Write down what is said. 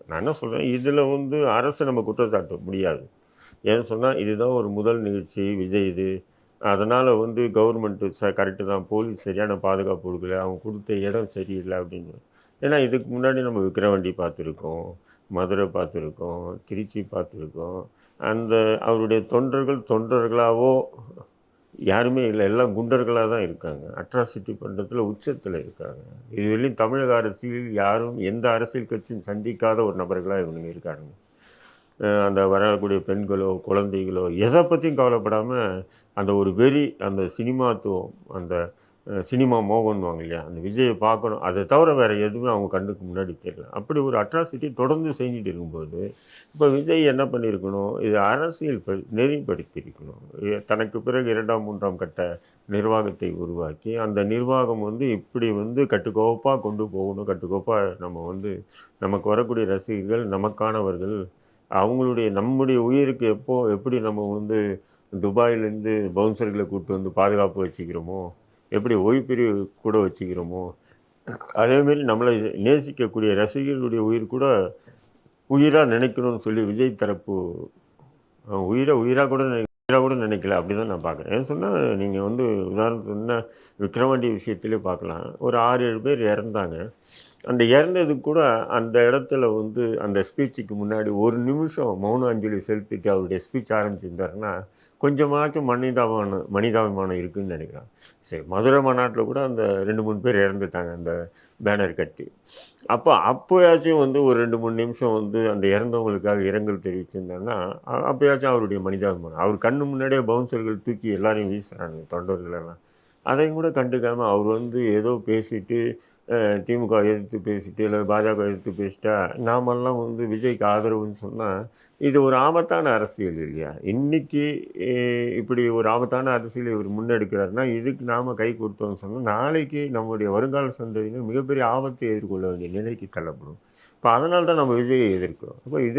நான் என்ன சொல்றேன், இதில வந்து அரச நம்ம குற்றம் சாட்ட முடியாது. ஏன்னு சொன்னா, இதுதான் ஒரு முதல் நிகழ்ச்சி விஜய் இது. அதனால வந்து கவர்மெண்ட் கரெக்ட்டு தான். போலீஸ் சரியான பாதுகாப்பு குடுக்கல. அவங்க குடுத்த இடம் சரியில்ல அப்படின்னு. ஏன்னா இதுக்கு முன்னாடி நம்ம விக்கிரவாண்டி பார்த்துருக்கோம். மதுரை பார்த்துருக்கோம். திருச்சி பார்த்துருக்கோம். அந்த அவருடைய தொண்டர்கள் தொண்டர்களாவோ யாருமே இல்ல. எல்லாம் குண்டர்களா தான் இருக்காங்க. அட்ராசிட்டி பண்றதுல உச்சத்தில இருக்காங்க. இதுவரையிலும் தமிழக அரசியலில் யாரும் எந்த அரசியல் கட்சியும் சந்திக்காத ஒரு நபர்களா இவனுங்க இருக்கானுங்க. அந்த வரக்கூடிய பெண்களோ, குழந்தைகளோ எத பத்தியும் கவலைப்படாம, அந்த ஒரு வெறி, அந்த சினிமாத்துவம், அந்த சினிமா மோகன்னுவாங்க இல்லையா? அந்த விஜய பார்க்கணும். அத தவிர வேற எதுவுமே அவங்க கண்ணுக்கு முன்னாடி தெரியல. அப்படி ஒரு அட்ராசிட்டி தொடர்ந்து செஞ்சுட்டு இருக்கும்போது, இப்ப விஜய் என்ன பண்ணியிருக்கணும்? இத அரசியல் நெறிப்படுத்தியிருக்கணும். தனக்கு பிறகு 2ஆம், 3ஆம் கட்ட நிர்வாகத்தை உருவாக்கி, அந்த நிர்வாகம் வந்து இப்படி வந்து கட்டுக்கோப்பா கொண்டு போகணும். கட்டுக்கோப்பா நம்ம வந்து நமக்கு வரக்கூடிய ரசிகர்கள் நமக்கானவர்கள். அவங்களுடைய நம்முடைய உயிருக்கு எப்படி நம்ம வந்து துபாயிலேருந்து பவுன்சர்கள கூட்டு வந்து பாதுகாப்பு வச்சுக்கிறோமோ, எப்படி ஓய்வு கூட வச்சுக்கிறோமோ, அதேமாரி நம்மள நேசிக்கக்கூடிய ரசிகர்களுடைய உயிர் கூட உயிரா நினைக்கணும்னு சொல்லி விஜய் தரப்பு உயிரா கூட நினைக்கல. அப்படிதான் நான் பார்க்குறேன். ஏன்னு சொன்னா, நீங்க வந்து உதாரணத்துக்கு சொன்னா விக்கிரவாண்டி விஷயத்திலே பார்க்கலாம். ஒரு 6, 7 பேர் இறந்தாங்க. அந்த இறந்ததுக்கு கூட அந்த இடத்துல வந்து அந்த ஸ்பீச்சுக்கு முன்னாடி ஒரு நிமிஷம் மௌன அஞ்சலி செலுத்திட்டு அவருடைய ஸ்பீச் ஆரம்பிச்சிருந்தாருன்னா, கொஞ்சமாச்சும் மனிதாபிமானம் இருக்குன்னு நினைக்கிறேன். சரி, மதுரை மாநாட்டில கூட அந்த 2, 3 பேர் இறந்துட்டாங்க அந்த பேனர் கட்டி. அப்போயாச்சும் வந்து ஒரு 2, 3 நிமிஷம் வந்து அந்த இறந்தவங்களுக்காக இரங்கல் தெரிவிச்சிருந்தாருன்னா, அப்பயாச்சும் அவருடைய மனிதாபிமானம். அவர் கண்ணு முன்னாடியே பவுன்சர்கள் தூக்கி எல்லாரையும் வீசுறானுங்க தொண்டர்கள் எல்லாம். அதையும் கூட கண்டுக்காம அவர் வந்து ஏதோ பேசிட்டு திமுக எதிர்த்து பேசிட்டு, இல்ல பாஜக எதிர்த்து பேசிட்டா, நாமெல்லாம் வந்து விஜய்க்கு ஆதரவுன்னு சொன்னா, இது ஒரு ஆபத்தான அரசியல் இல்லையா? இன்னைக்கு எ இப்படி ஒரு ஆபத்தான அரசியலை இவர் முன்னெடுக்கிறாருன்னா, இதுக்கு நாம கை கொடுத்தோம்னு சொன்னா, நாளைக்கு நம்முடைய வருங்கால சந்ததியினர் மிகப்பெரிய ஆபத்தை எதிர்கொள்ள வேண்டிய நிலைக்கு தள்ளப்படும். இப்ப அதனால தான் நம்ம விஜயை எதிர்க்கிறோம். அப்ப இதே